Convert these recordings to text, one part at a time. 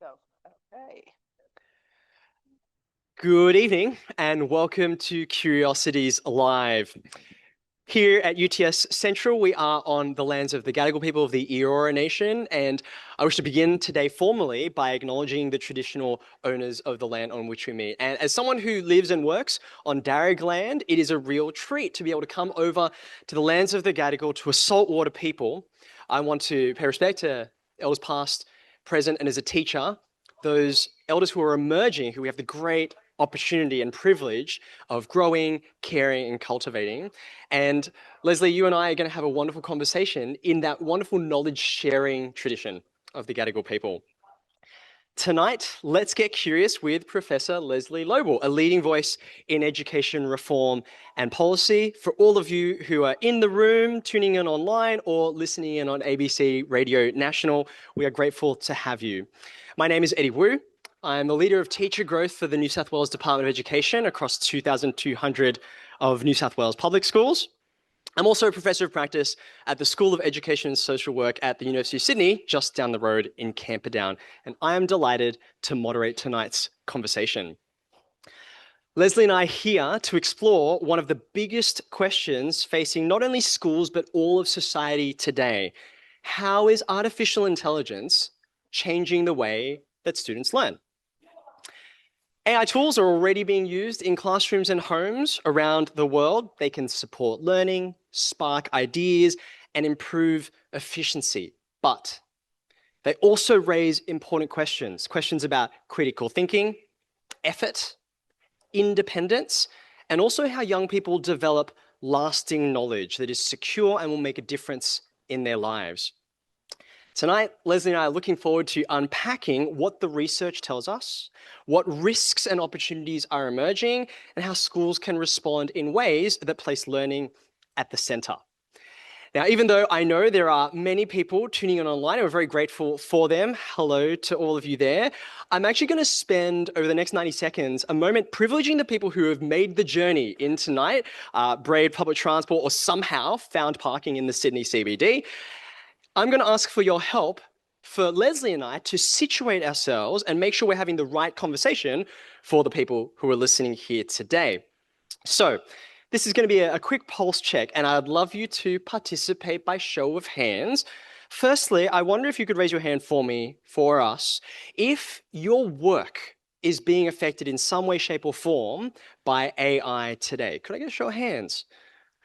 go. Okay. Good evening and welcome to Curiosities Live. Here at UTS Central, we are on the lands of the Gadigal people of the Eora Nation, and I wish to begin today formally by acknowledging the traditional owners of the land on which we meet. And as someone who lives and works on Darug land, it is a real treat to be able to come over to the lands of the Gadigal, to a saltwater people. I want to pay respect to elders past, present, and as a teacher, those elders who are emerging, who we have the great opportunity and privilege of growing, caring, and cultivating. And Leslie, you and I are going to have a wonderful conversation in that wonderful knowledge sharing tradition of the Gadigal people. Tonight, let's get curious with Professor Leslie Loble, a leading voice in education reform and policy. For all of you who are in the room, tuning in online, or listening in on ABC Radio National, we are grateful to have you. My name is Eddie Wu. I'm the leader of teacher growth for the New South Wales Department of Education across 2,200 of New South Wales public schools. I'm also a professor of practice at the School of Education and Social Work at the University of Sydney, just down the road in Camperdown. And I am delighted to moderate tonight's conversation. Leslie and I are here to explore one of the biggest questions facing not only schools, but all of society today. How is artificial intelligence changing the way that students learn? AI tools are already being used in classrooms and homes around the world. They can support learning, spark ideas, and improve efficiency. But they also raise important questions about critical thinking, effort, independence, and also how young people develop lasting knowledge that is secure and will make a difference in their lives. Tonight, Leslie and I are looking forward to unpacking what the research tells us, what risks and opportunities are emerging, and how schools can respond in ways that place learning at the centre. Now, even though I know there are many people tuning in online, and we're very grateful for them, hello to all of you there, I'm actually going to spend over the next 90 seconds a moment privileging the people who have made the journey in tonight, braved public transport, or somehow found parking in the Sydney CBD. I'm going to ask for your help for Leslie and I to situate ourselves and make sure we're having the right conversation for the people who are listening here today. So this is going to be a quick pulse check, and I'd love you to participate by show of hands. Firstly, I wonder if you could raise your hand for us, if your work is being affected in some way, shape, or form by AI today. Could I get a show of hands?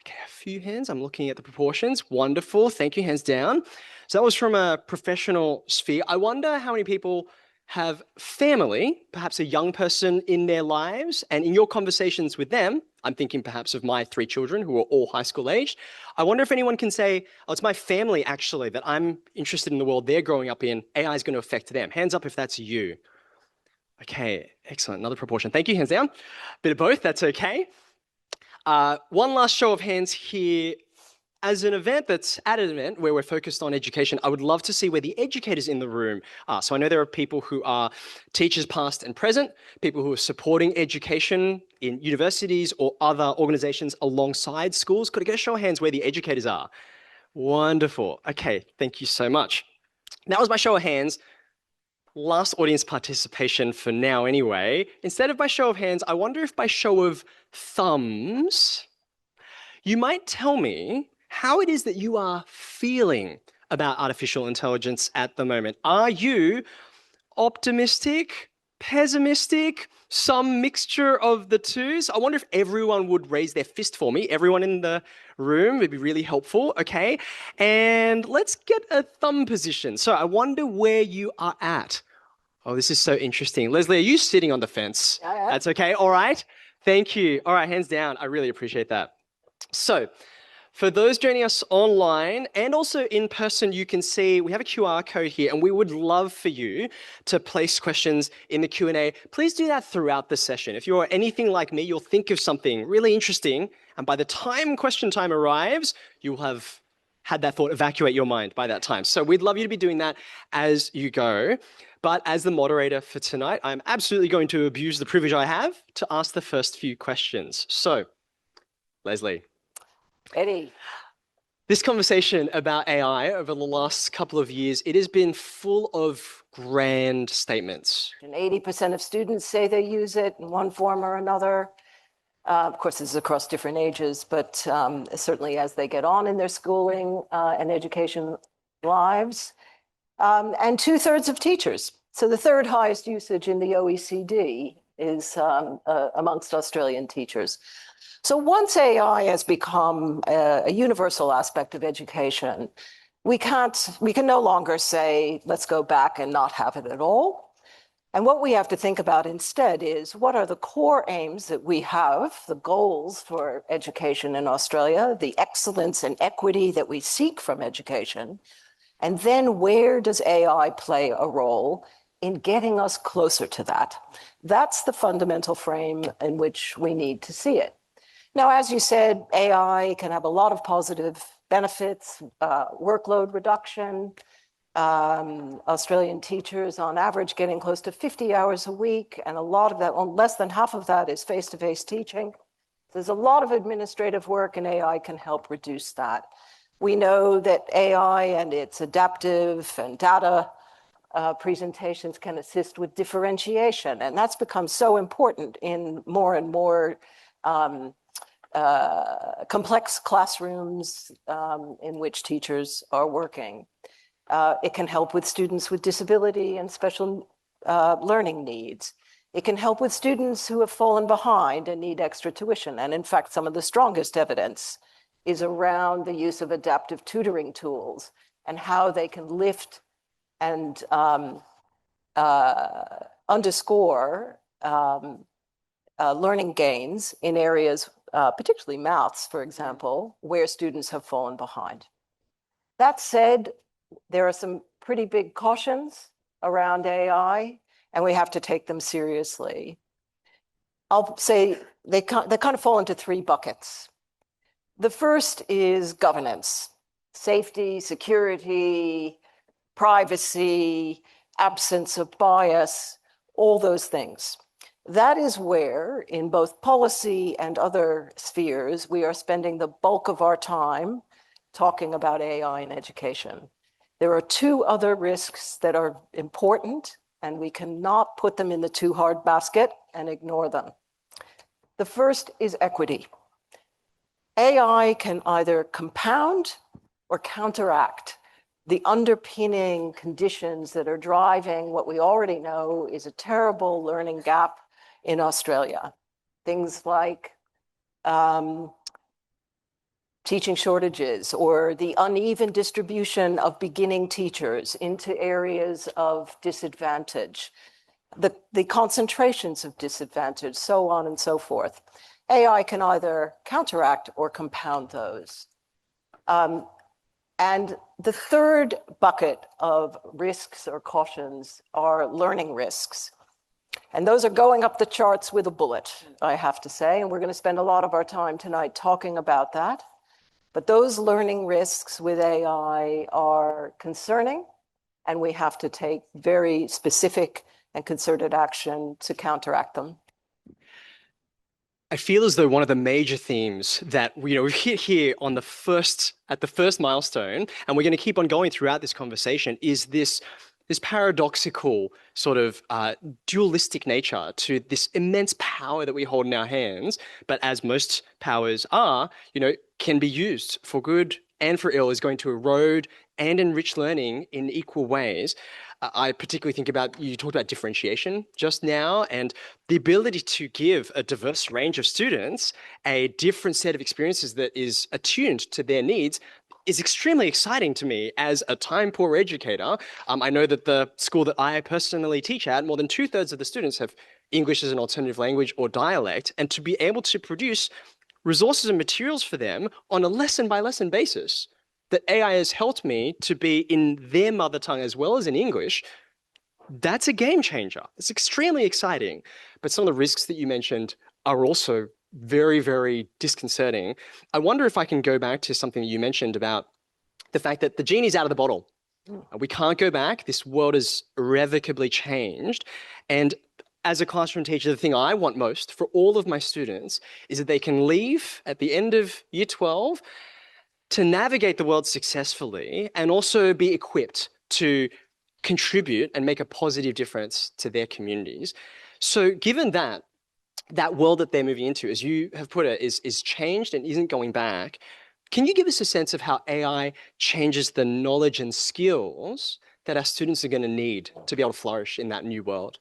Okay, a few hands. I'm looking at the proportions. Wonderful. Thank you. Hands down. So that was from a professional sphere. I wonder how many people have family, perhaps a young person in their lives, and in your conversations with them, I'm thinking perhaps of my 3 children who are all high school aged. I wonder if anyone can say, oh, it's my family actually that I'm interested in the world they're growing up in. AI is going to affect them. Hands up if that's you. Okay, excellent. Another proportion. Thank you. Hands down. Bit of both. That's okay. One last show of hands here. As an event that's at an event where we're focused on education, I would love to see where the educators in the room are. So I know there are people who are teachers past and present, people who are supporting education in universities or other organizations alongside schools. Could I get a show of hands where the educators are? Wonderful. Okay, thank you so much. That was my show of hands. Last audience participation for now anyway. Instead of by show of hands, I wonder if by show of thumbs, you might tell me how it is that you are feeling about artificial intelligence at the moment. Are you optimistic, pessimistic, some mixture of the two? So I wonder if everyone would raise their fist for me. Everyone in the room would be really helpful, okay? And let's get a thumb position. So I wonder where you are at. Oh, this is so interesting. Leslie, are you sitting on the fence? Yeah. That's okay. All right. Thank you. All right, hands down. I really appreciate that. So for those joining us online and also in person, you can see we have a QR code here, and we would love for you to place questions in the Q&A. Please do that throughout the session. If you're anything like me, you'll think of something really interesting, and by the time question time arrives, you will have had that thought evacuate your mind by that time. So we'd love you to be doing that as you go. But as the moderator for tonight, I'm absolutely going to abuse the privilege I have to ask the first few questions. So, Leslie. Eddie. This conversation about AI over the last couple of years, it has been full of grand statements. And 80% of students say they use it in one form or another. Of course, this is across different ages, but certainly as they get on in their schooling and education lives. And 2/3 of teachers. So the third highest usage in the OECD is amongst Australian teachers. So once AI has become a universal aspect of education, we can no longer say, let's go back and not have it at all. And what we have to think about instead is what are the core aims that we have, the goals for education in Australia, the excellence and equity that we seek from education, and then where does AI play a role in getting us closer to that? That's the fundamental frame in which we need to see it. Now, as you said, AI can have a lot of positive benefits, workload reduction, Australian teachers on average getting close to 50 hours a week, and a lot of that, well, less than half of that is face-to-face teaching. There's a lot of administrative work, and AI can help reduce that. We know that AI and its adaptive and data presentations can assist with differentiation, and that's become so important in more and more complex classrooms in which teachers are working. It can help with students with disability and special learning needs. It can help with students who have fallen behind and need extra tuition. And in fact, some of the strongest evidence is around the use of adaptive tutoring tools and how they can lift and underscore learning gains in areas, particularly maths, for example, where students have fallen behind. That said, there are some pretty big cautions around AI, and we have to take them seriously. I'll say they kind of fall into three buckets. The first is governance, safety, security, privacy, absence of bias, all those things. That is where, in both policy and other spheres, we are spending the bulk of our time talking about AI in education. There are two other risks that are important, and we cannot put them in the too hard basket and ignore them. The first is equity. AI can either compound or counteract the underpinning conditions that are driving what we already know is a terrible learning gap in Australia. Things like teaching shortages or the uneven distribution of beginning teachers into areas of disadvantage, the concentrations of disadvantage, so on and so forth. AI can either counteract or compound those. And the third bucket of risks or cautions are learning risks. And those are going up the charts with a bullet, I have to say, and we're going to spend a lot of our time tonight talking about that. But those learning risks with AI are concerning, and we have to take very specific and concerted action to counteract them. I feel as though one of the major themes that we've hit here on at the first milestone, and we're going to keep on going throughout this conversation, is this paradoxical sort of dualistic nature to this immense power that we hold in our hands, but as most powers are, can be used for good and for ill, is going to erode and enrich learning in equal ways. I particularly think about, you talked about differentiation just now, and the ability to give a diverse range of students a different set of experiences that is attuned to their needs is extremely exciting to me as a time-poor educator. I know that the school that I personally teach at, more than 2/3 of the students have English as an alternative language or dialect, and to be able to produce resources and materials for them on a lesson-by-lesson basis that AI has helped me to be in their mother tongue as well as in English, that's a game changer. It's extremely exciting. But some of the risks that you mentioned are also very, very disconcerting. I wonder if I can go back to something that you mentioned about the fact that the genie's out of the bottle. We can't go back. This world has irrevocably changed. And as a classroom teacher, the thing I want most for all of my students is that they can leave at the end of year 12 to navigate the world successfully and also be equipped to contribute and make a positive difference to their communities. So given that world that they're moving into, as you have put it, is changed and isn't going back, can you give us a sense of how AI changes the knowledge and skills that our students are going to need to be able to flourish in that new world?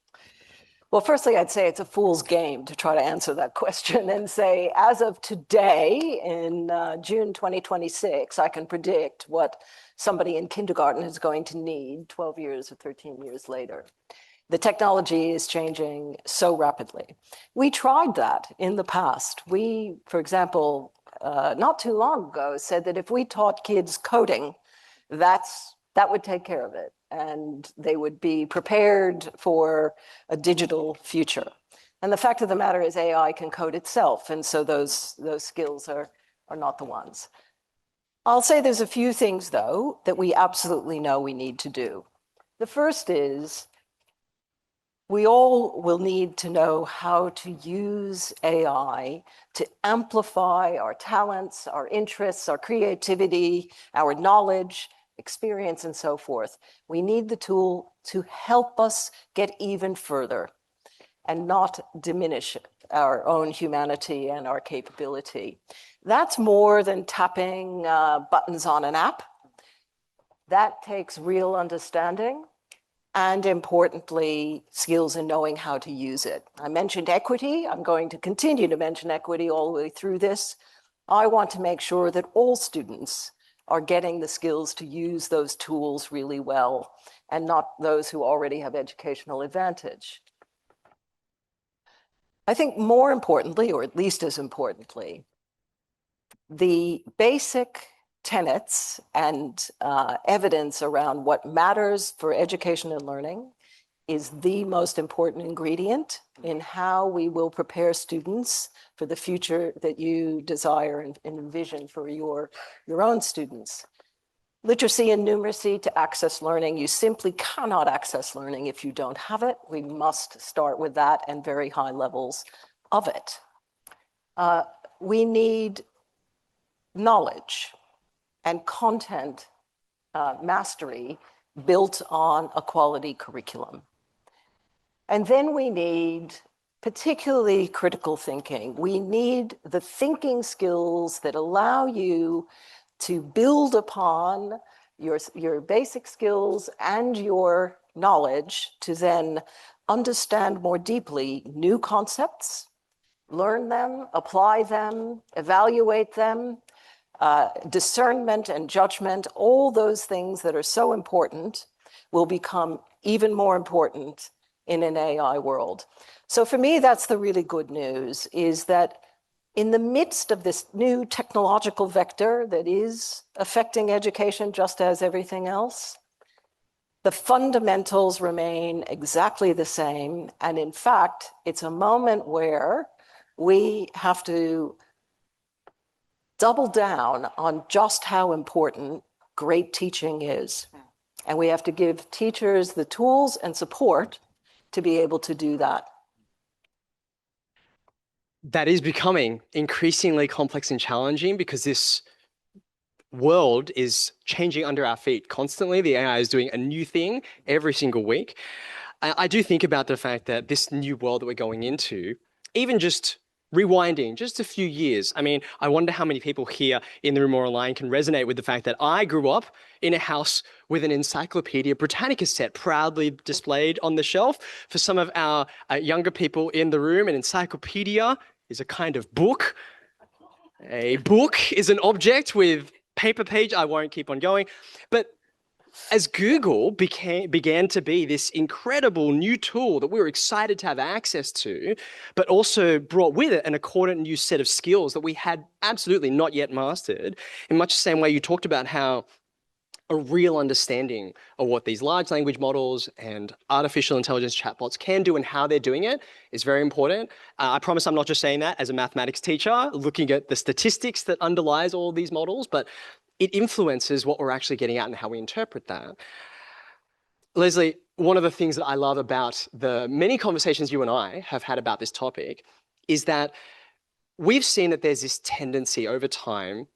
Well, firstly, I'd say it's a fool's game to try to answer that question and say, as of today, in June 2026, I can predict what somebody in kindergarten is going to need 12 years or 13 years later. The technology is changing so rapidly. We tried that in the past. We, for example, not too long ago, said that if we taught kids coding, that would take care of it, and they would be prepared for a digital future. And the fact of the matter is AI can code itself, and so those skills are not the ones. I'll say there's a few things, though, that we absolutely know we need to do. The first is we all will need to know how to use AI to amplify our talents, our interests, our creativity, our knowledge, experience, and so forth. We need the tool to help us get even further and not diminish our own humanity and our capability. That's more than tapping buttons on an app. That takes real understanding and, importantly, skills in knowing how to use it. I mentioned equity. I'm going to continue to mention equity all the way through this. I want to make sure that all students are getting the skills to use those tools really well, and not those who already have educational advantage. I think more importantly, or at least as importantly, the basic tenets and evidence around what matters for education and learning is the most important ingredient in how we will prepare students for the future that you desire and envision for your own students. Literacy and numeracy to access learning. You simply cannot access learning if you don't have it. We must start with that and very high levels of it. We need knowledge and content mastery built on a quality curriculum. And then we need particularly critical thinking. We need the thinking skills that allow you to build upon your basic skills and your knowledge to then understand more deeply new concepts, learn them, apply them, evaluate them, discernment and judgment, all those things that are so important will become even more important in an AI world. So for me, that's the really good news, is that in the midst of this new technological vector that is affecting education just as everything else, the fundamentals remain exactly the same. And in fact, it's a moment where we have to double down on just how important great teaching is. And we have to give teachers the tools and support to be able to do that. That is becoming increasingly complex and challenging because this world is changing under our feet constantly. The AI is doing a new thing every single week. I do think about the fact that this new world that we're going into, even just rewinding just a few years. I mean, I wonder how many people here in the room or online can resonate with the fact that I grew up in a house with an Encyclopedia Britannica set proudly displayed on the shelf. For some of our younger people in the room, an encyclopedia is a kind of book. A book is an object with paper page. I won't keep on going. But as Google began to be this incredible new tool that we were excited to have access to, but also brought with it an accordant new set of skills that we had absolutely not yet mastered, in much the same way you talked about how a real understanding of what these large language models and artificial intelligence chatbots can do and how they're doing it is very important. I promise I'm not just saying that as a mathematics teacher, looking at the statistics that underlies all these models, but it influences what we're actually getting at and how we interpret that. Leslie, one of the things that I love about the many conversations you and I have had about this topic is that we've seen that there's this tendency over time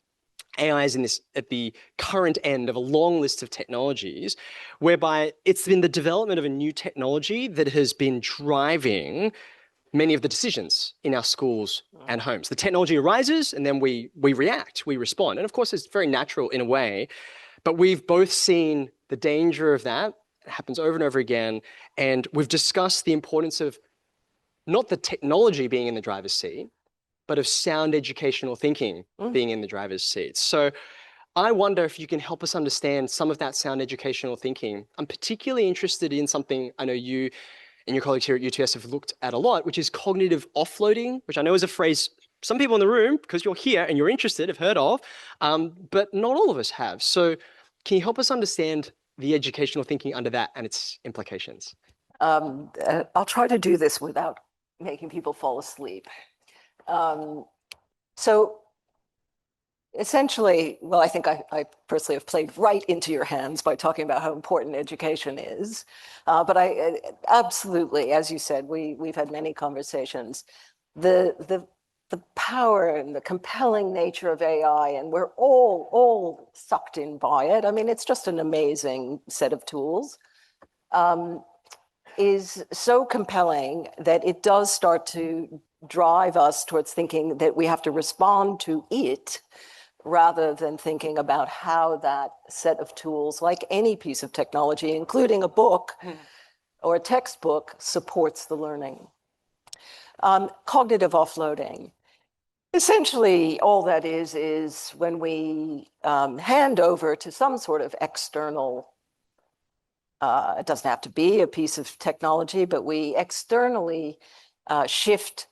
AI is at the current end of a long list of technologies, whereby it's been the development of a new technology that has been driving many of the decisions in our schools and homes. The technology arises and then we react, we respond. And of course, it's very natural in a way, but we've both seen the danger of that. It happens over and over again. And we've discussed the importance of not the technology being in the driver's seat, but of sound educational thinking being in the driver's seat. So I wonder if you can help us understand some of that sound educational thinking. I'm particularly interested in something I know you and your colleagues here at UTS have looked at a lot, which is cognitive offloading, which I know is a phrase some people in the room, because you're here and you're interested, have heard of, but not all of us have. So can you help us understand the educational thinking under that and its implications? I'll try to do this without making people fall asleep. So essentially, well, I think I personally have played right into your hands by talking about how important education is. But I absolutely, as you said, we've had many conversations. The power and the compelling nature of AI, and we're all sucked in by it. I mean, it's just an amazing set of tools. Is so compelling that it does start to drive us towards thinking that we have to respond to it rather than thinking about how that set of tools, like any piece of technology, including a book or a textbook, supports the learning. Cognitive offloading. Essentially, all that is when we hand over to some sort of external, it doesn't have to be a piece of technology, but we externally shift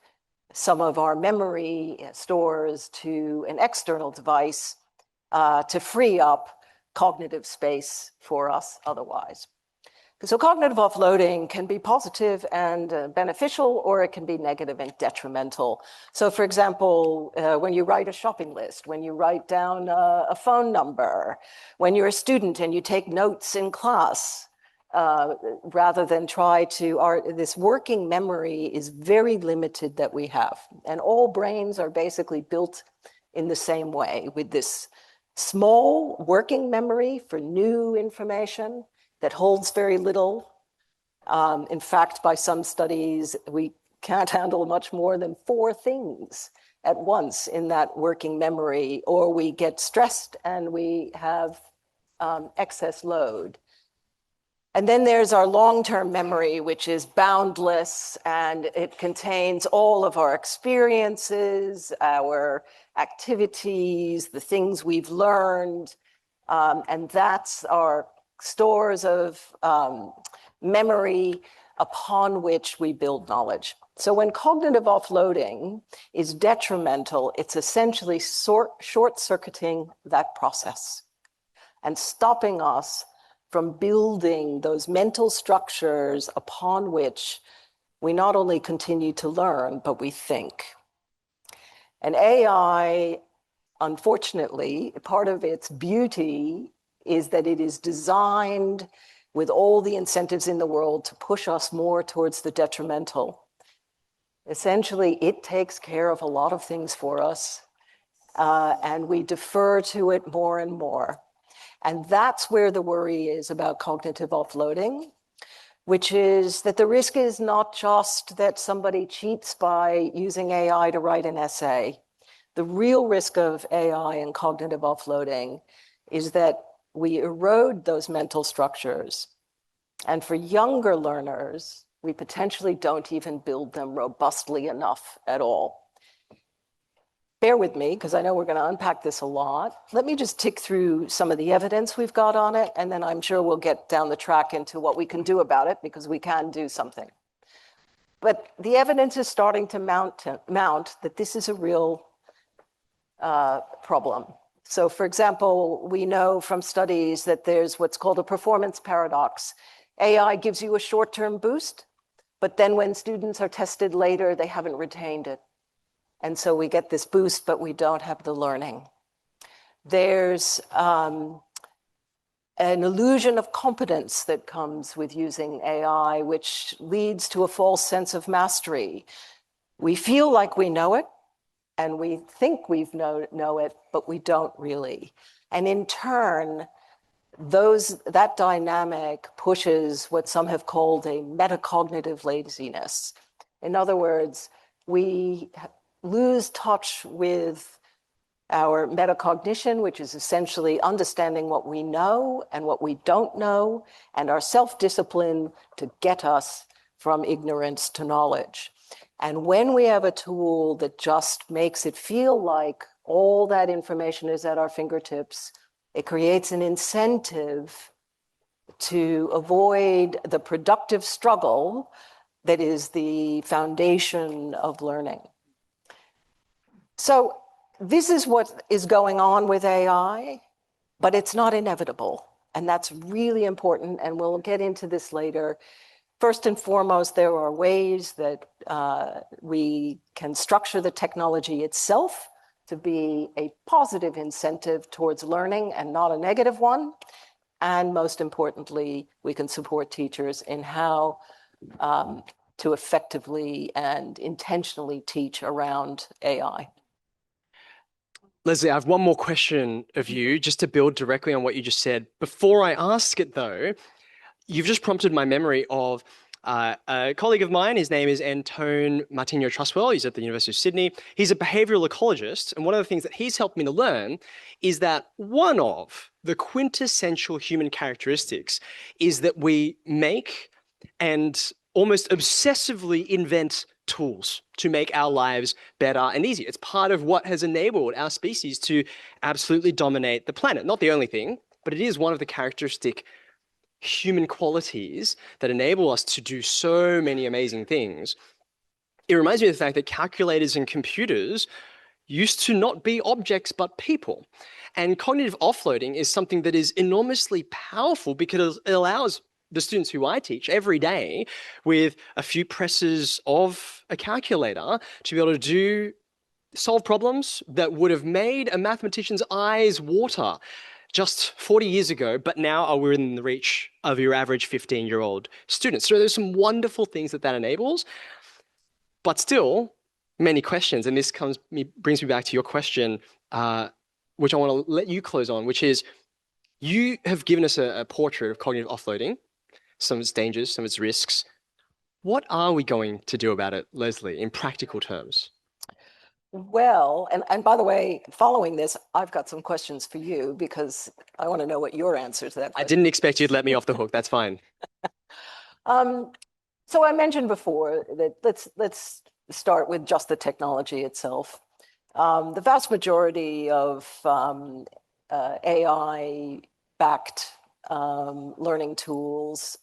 some of our memory stores to an external device to free up cognitive space for us otherwise. So cognitive offloading can be positive and beneficial, or it can be negative and detrimental. So for example, when you write a shopping list, when you write down a phone number, when you're a student and you take notes in class, rather than try to, this working memory is very limited that we have. And all brains are basically built in the same way, with this small working memory for new information that holds very little. In fact, by some studies, we can't handle much more than 4 things at once in that working memory, or we get stressed and we have excess load. And then there's our long-term memory, which is boundless, and it contains all of our experiences, our activities, the things we've learned, and that's our stores of memory upon which we build knowledge. So when cognitive offloading is detrimental, it's essentially short-circuiting that process and stopping us from building those mental structures upon which we not only continue to learn, but we think. And AI, unfortunately, part of its beauty is that it is designed with all the incentives in the world to push us more towards the detrimental. Essentially, it takes care of a lot of things for us, and we defer to it more and more. And that's where the worry is about cognitive offloading, which is that the risk is not just that somebody cheats by using AI to write an essay. The real risk of AI and cognitive offloading is that we erode those mental structures. And for younger learners, we potentially don't even build them robustly enough at all. Bear with me, because I know we're going to unpack this a lot. Let me just tick through some of the evidence we've got on it, and then I'm sure we'll get down the track into what we can do about it, because we can do something. But the evidence is starting to mount that this is a real problem. So for example, we know from studies that there's what's called a performance paradox. AI gives you a short-term boost, but then when students are tested later, they haven't retained it. And so we get this boost, but we don't have the learning. There's an illusion of competence that comes with using AI, which leads to a false sense of mastery. We feel like we know it, and we think we know it, but we don't really. And in turn, that dynamic pushes what some have called a metacognitive laziness. In other words, we lose touch with our metacognition, which is essentially understanding what we know and what we don't know, and our self-discipline to get us from ignorance to knowledge. And when we have a tool that just makes it feel like all that information is at our fingertips, it creates an incentive to avoid the productive struggle that is the foundation of learning. So this is what is going on with AI, but it's not inevitable. And that's really important. And we'll get into this later. First and foremost, there are ways that we can structure the technology itself to be a positive incentive towards learning and not a negative one. And most importantly, we can support teachers in how to effectively and intentionally teach around AI. Leslie, I have one more question of you, just to build directly on what you just said. Before I ask it, though, you've just prompted my memory of a colleague of mine. His name is Antone Martino Trustwell. He's at the University of Sydney. He's a behavioral ecologist. And one of the things that he's helped me to learn is that one of the quintessential human characteristics is that we make and almost obsessively invent tools to make our lives better and easier. It's part of what has enabled our species to absolutely dominate the planet. Not the only thing, but it is one of the characteristic human qualities that enable us to do so many amazing things. It reminds me of the fact that calculators and computers used to not be objects but people. And cognitive offloading is something that is enormously powerful because it allows the students who I teach every day with a few presses of a calculator to be able to solve problems that would have made a mathematician's eyes water just 40 years ago, but now are within the reach of your average 15-year-old student. So there's some wonderful things that enables, but still many questions. And this brings me back to your question, which I want to let you close on, which is you have given us a portrait of cognitive offloading, some of its dangers, some of its risks. What are we going to do about it, Leslie, in practical terms? Well, and by the way, following this, I've got some questions for you because I want to know what your answer to that question. I didn't expect you to let me off the hook. That's fine. So I mentioned before that let's start with just the technology itself. The vast majority of AI-backed learning tools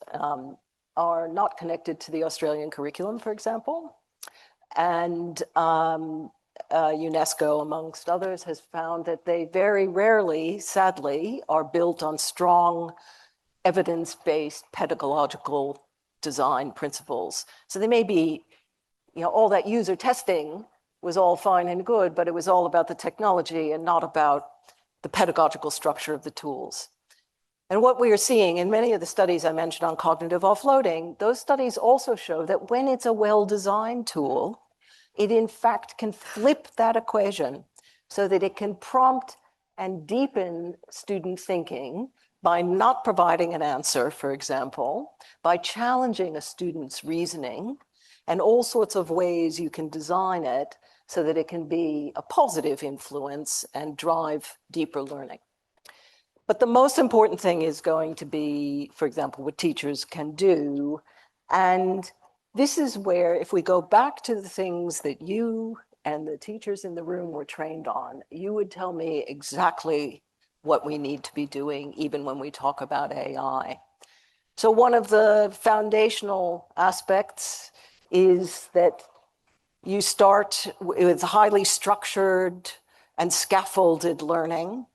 are not connected to the Australian curriculum, for example. And UNESCO, amongst others, has found that they very rarely, sadly, are built on strong evidence-based pedagogical design principles. So they may be, all that user testing was all fine and good, but it was all about the technology and not about the pedagogical structure of the tools. And what we are seeing in many of the studies I mentioned on cognitive offloading, those studies also show that when it's a well-designed tool, it in fact can flip that equation so that it can prompt and deepen student thinking by not providing an answer, for example, by challenging a student's reasoning, and all sorts of ways you can design it so that it can be a positive influence and drive deeper learning. But the most important thing is going to be, for example, what teachers can do. And this is where, if we go back to the things that you and the teachers in the room were trained on, you would tell me exactly what we need to be doing, even when we talk about AI. So one of the foundational aspects is that you start with highly structured and scaffolded learning,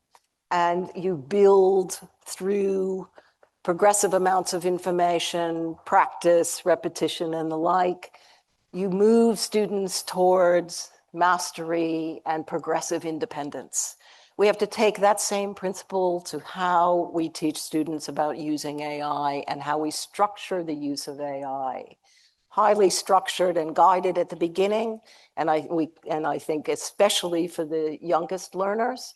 and you build through progressive amounts of information, practice, repetition, and the like. You move students towards mastery and progressive independence. We have to take that same principle to how we teach students about using AI and how we structure the use of AI. highly structured and guided at the beginning, and I think especially for the youngest learners,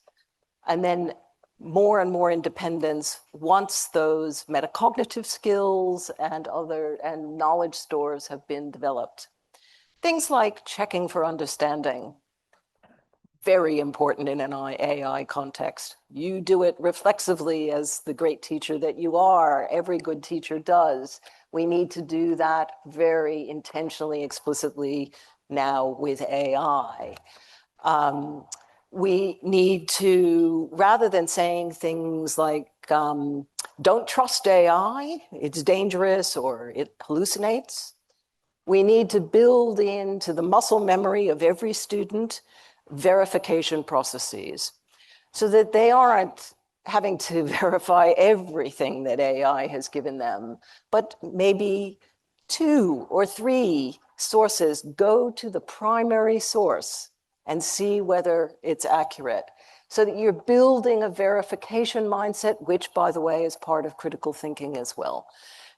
and then more and more independence once those metacognitive skills and knowledge stores have been developed. Things like checking for understanding, very important in an AI context. You do it reflexively as the great teacher that you are. Every good teacher does. We need to do that very intentionally, explicitly now with AI. We need to, rather than saying things like, don't trust AI, it's dangerous or it hallucinates, we need to build into the muscle memory of every student verification processes so that they aren't having to verify everything that AI has given them, but maybe 2 or 3 sources. Go to the primary source and see whether it's accurate, so that you're building a verification mindset, which, by the way, is part of critical thinking as well.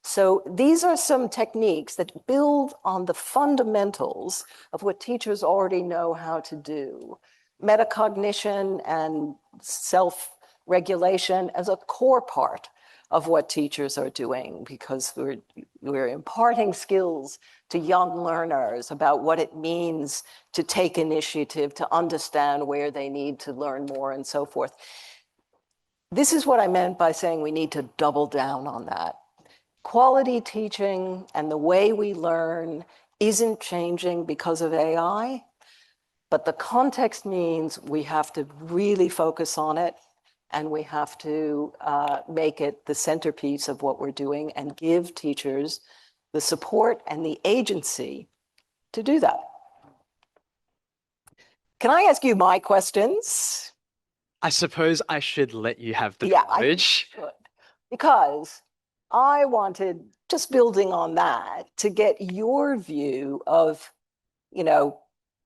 So these are some techniques that build on the fundamentals of what teachers already know how to do. Metacognition and self-regulation as a core part of what teachers are doing, because we're imparting skills to young learners about what it means to take initiative, to understand where they need to learn more and so forth. This is what I meant by saying we need to double down on that. Quality teaching and the way we learn isn't changing because of AI, but the context means we have to really focus on it, and we have to make it the centerpiece of what we're doing and give teachers the support and the agency to do that. Can I ask you my questions? I suppose I should let you have the Yeah, privilege. because I wanted, just building on that, to get your view of,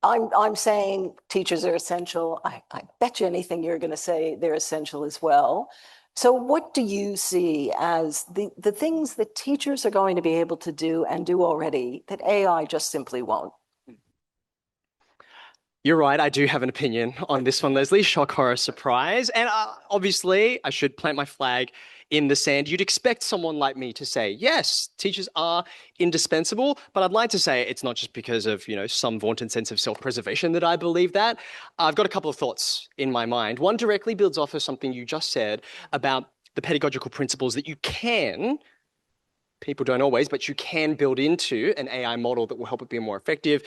I'm saying teachers are essential. I bet you anything you're going to say they're essential as well. So what do you see as the things that teachers are going to be able to do and do already that AI just simply won't? You're right, I do have an opinion on this one, Leslie. Shock, horror, surprise. And obviously, I should plant my flag in the sand. You'd expect someone like me to say, yes, teachers are indispensable, but I'd like to say it's not just because of, some vaunted sense of self-preservation that I believe that. I've got a couple of thoughts in my mind. One directly builds off of something you just said about the pedagogical principles that you can, people don't always, but you can build into an AI model that will help it be more effective.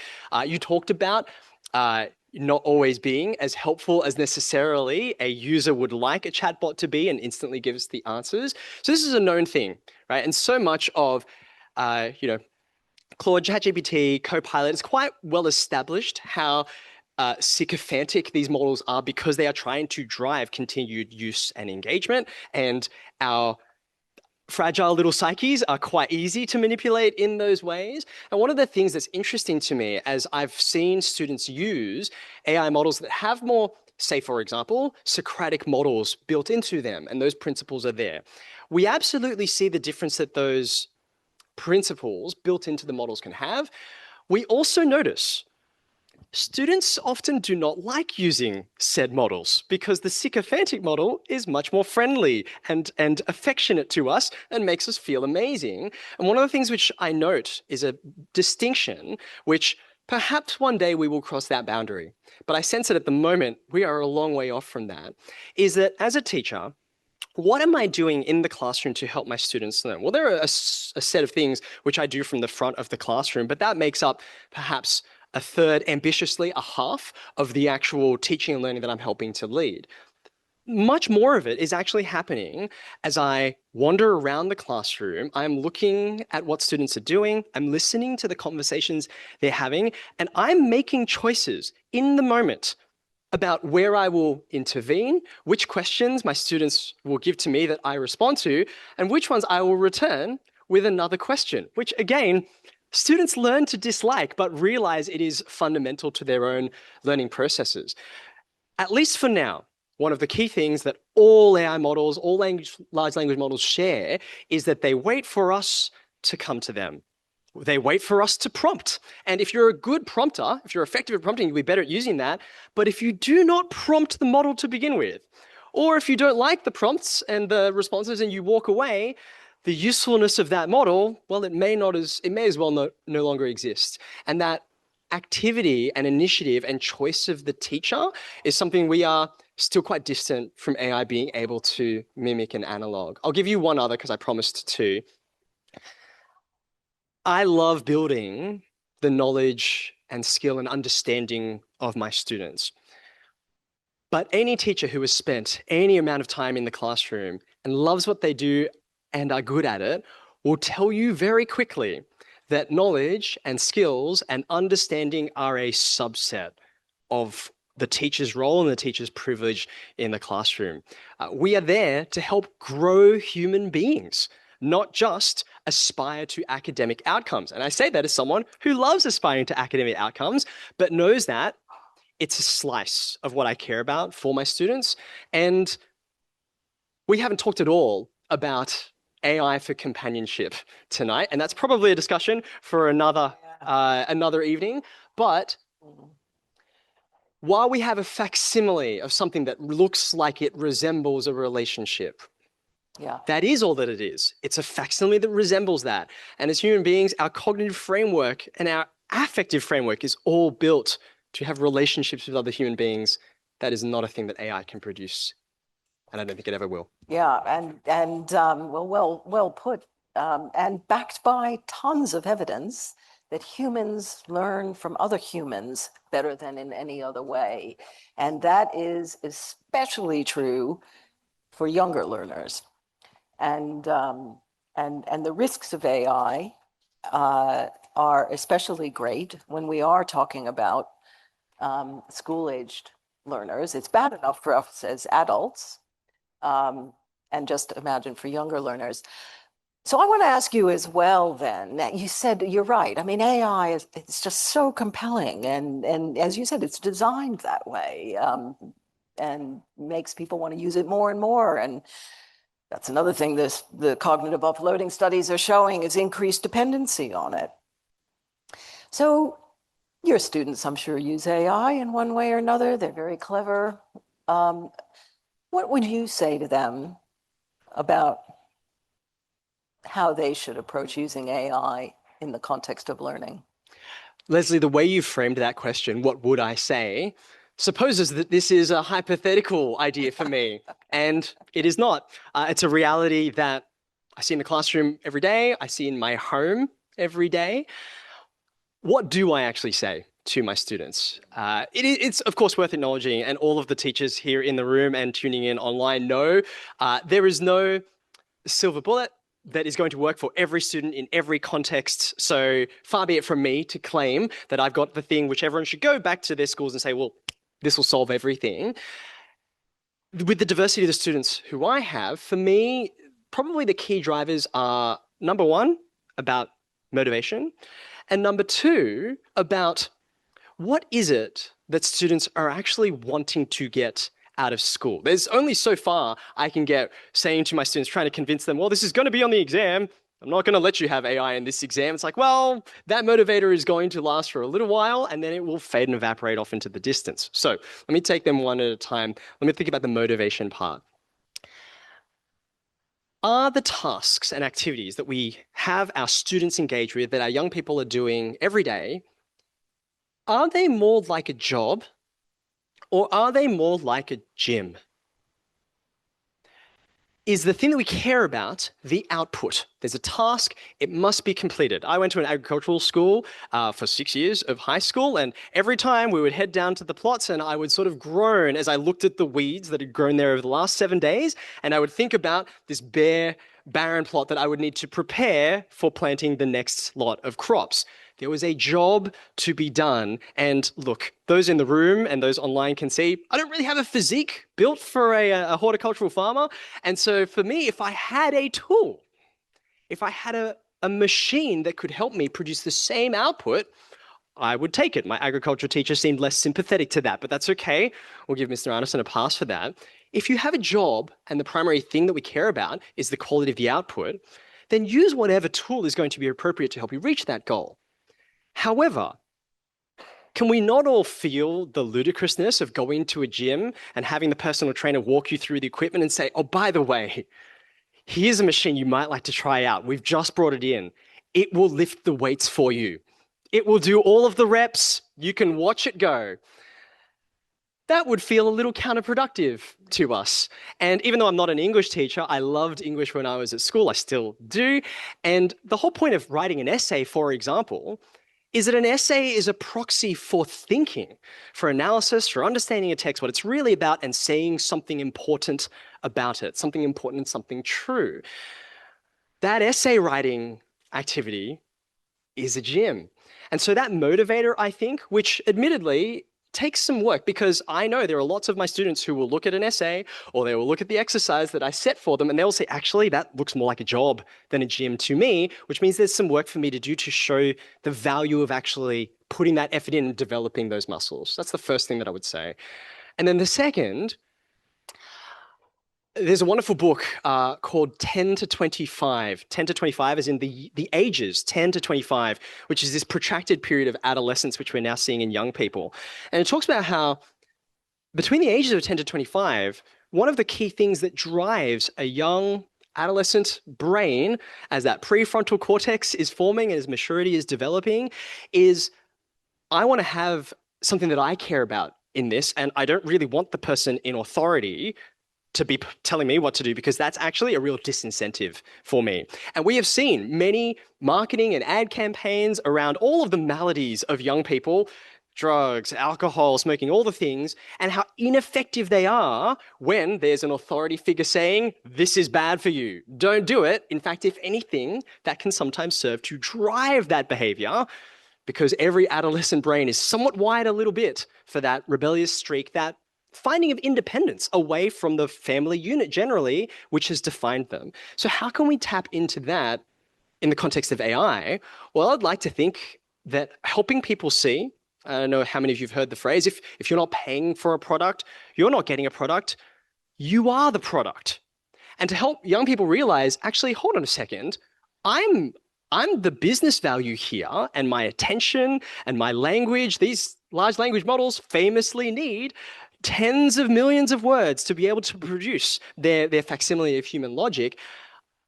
You talked about not always being as helpful as necessarily a user would like a chatbot to be and instantly gives the answers. So this is a known thing, right? And so much of, Claude, ChatGPT, Copilot, it's quite well established how sycophantic these models are because they are trying to drive continued use and engagement, and our fragile little psyches are quite easy to manipulate in those ways. And one of the things that's interesting to me as I've seen students use AI models that have more, say, for example, Socratic models built into them, and those principles are there. We absolutely see the difference that those principles built into the models can have. We also notice students often do not like using said models because the sycophantic model is much more friendly and affectionate to us and makes us feel amazing. And one of the things which I note is a distinction which perhaps one day we will cross that boundary, but I sense that at the moment we are a long way off from that, is that as a teacher, what am I doing in the classroom to help my students learn? Well, there are a set of things which I do from the front of the classroom, but that makes up perhaps a third, ambitiously a half of the actual teaching and learning that I'm helping to lead. Much more of it is actually happening as I wander around the classroom. I'm looking at what students are doing. I'm listening to the conversations they're having, and I'm making choices in the moment about where I will intervene, which questions my students will give to me that I respond to, and which ones I will return with another question, which again, students learn to dislike, but realize it is fundamental to their own learning processes. At least for now, one of the key things that all AI models, large language models share is that they wait for us to come to them. They wait for us to prompt. And if you're a good prompter, if you're effective at prompting, you'll be better at using that. But if you do not prompt the model to begin with, or if you don't like the prompts and the responses and you walk away, the usefulness of that model, well, it may as well no longer exist. And that activity and initiative and choice of the teacher is something we are still quite distant from AI being able to mimic and analog. I'll give you one other because I promised to. I love building the knowledge and skill and understanding of my students. But any teacher who has spent any amount of time in the classroom and loves what they do and are good at it will tell you very quickly that knowledge and skills and understanding are a subset of the teacher's role and the teacher's privilege in the classroom. We are there to help grow human beings, not just aspire to academic outcomes. And I say that as someone who loves aspiring to academic outcomes, but knows that it's a slice of what I care about for my students. And we haven't talked at all about AI for companionship tonight, and that's probably a discussion for another evening. But while we have a facsimile of something that looks like it resembles a relationship, that is all that it is. It's a facsimile that resembles that. And as human beings, our cognitive framework and our affective framework is all built to have relationships with other human beings. That is not a thing that AI can produce, and I don't think it ever will. Yeah, and well put, and backed by tons of evidence that humans learn from other humans better than in any other way, and that is especially true for younger learners, and the risks of AI are especially great when we are talking about school-aged learners. It's bad enough for us as adults, and just imagine for younger learners. So I want to ask you as well then, you said, you're right. I mean, AI it's just so compelling. And as you said, it's designed that way, and makes people want to use it more and more. And that's another thing the cognitive uploading studies are showing is increased dependency on it. So your students, I'm sure, use AI in one way or another. They're very clever. What would you say to them about how they should approach using AI in the context of learning? Leslie, the way you framed that question, what would I say, supposes that this is a hypothetical idea for me, and it is not. It's a reality that I see in the classroom every day, I see in my home every day. What do I actually say to my students? It's of course worth acknowledging, and all of the teachers here in the room and tuning in online know there is no silver bullet that is going to work for every student in every context. So far be it from me to claim that I've got the thing which everyone should go back to their schools and say, well, this will solve everything. With the diversity of the students who I have, for me, probably the key drivers are, number one, about motivation, and number two, about what is it that students are actually wanting to get out of school. There's only so far I can get saying to my students, trying to convince them, well, this is going to be on the exam. I'm not going to let you have AI in this exam. It's like, well, that motivator is going to last for a little while and then it will fade and evaporate off into the distance. So let me take them one at a time. Let me think about the motivation part. Are the tasks and activities that we have our students engage with, that our young people are doing every day, are they more like a job or are they more like a gym? Is the thing that we care about the output? There's a task, it must be completed. I went to an agricultural school for 6 years of high school, and every time we would head down to the plots and I would sort of groan as I looked at the weeds that had grown there over the last 7 days, and I would think about this bare, barren plot that I would need to prepare for planting the next lot of crops. There was a job to be done. And look, those in the room and those online can see, I don't really have a physique built for a horticultural farmer. And so for me, if I had a tool, if I had a machine that could help me produce the same output, I would take it. My agriculture teacher seemed less sympathetic to that, but that's okay. We'll give Mr. Anderson a pass for that. If you have a job and the primary thing that we care about is the quality of the output, then use whatever tool is going to be appropriate to help you reach that goal. However, can we not all feel the ludicrousness of going to a gym and having the personal trainer walk you through the equipment and say, oh, by the way, here's a machine you might like to try out. We've just brought it in. It will lift the weights for you. It will do all of the reps. You can watch it go. That would feel a little counterproductive to us. And even though I'm not an English teacher, I loved English when I was at school. I still do. And the whole point of writing an essay, for example, is that an essay is a proxy for thinking, for analysis, for understanding a text, what it's really about, and saying something important about it, something important and something true. That essay writing activity is a gym. And so that motivator, I think, which admittedly takes some work, because I know there are lots of my students who will look at an essay or they will look at the exercise that I set for them and they'll say, actually, that looks more like a job than a gym to me, which means there's some work for me to do to show the value of actually putting that effort in and developing those muscles. That's the first thing that I would say. And then the second, there's a wonderful book called 10 to 25. 10 to 25 is in the ages, 10 to 25, which is this protracted period of adolescence, which we're now seeing in young people. And it talks about how between the ages of 10 to 25, one of the key things that drives a young adolescent brain as that prefrontal cortex is forming and as maturity is developing is, I want to have something that I care about in this, and I don't really want the person in authority to be telling me what to do, because that's actually a real disincentive for me. And we have seen many marketing and ad campaigns around all of the maladies of young people, drugs, alcohol, smoking, all the things, and how ineffective they are when there's an authority figure saying, this is bad for you, don't do it. In fact, if anything, that can sometimes serve to drive that behavior, because every adolescent brain is somewhat wired a little bit for that rebellious streak, that finding of independence away from the family unit generally, which has defined them. So how can we tap into that in the context of AI? Well, I'd like to think that helping people see, I don't know how many of you have heard the phrase, if you're not paying for a product, you're not getting a product, you are the product. And to help young people realize, actually, hold on a second, I'm the business value here, and my attention and my language, these large language models famously need tens of millions of words to be able to produce their facsimile of human logic.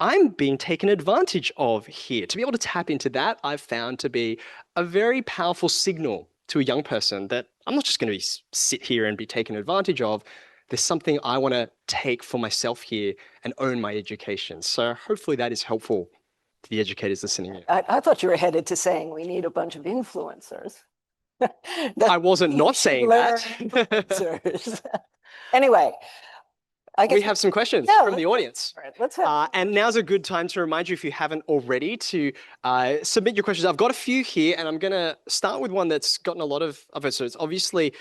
I'm being taken advantage of here. To be able to tap into that, I've found to be a very powerful signal to a young person that I'm not just going to sit here and be taken advantage of. There's something I want to take for myself here and own my education. So hopefully that is helpful to the educators listening in. I thought you were headed to saying we need a bunch of influencers. I wasn't not saying that. Influencers. Anyway, I guess we have some questions from the audience. All right, let's have. And now's a good time to remind you, if you haven't already, to submit your questions. I've got a few here, and I'm going to start with one that's gotten a lot of it. So it's obviously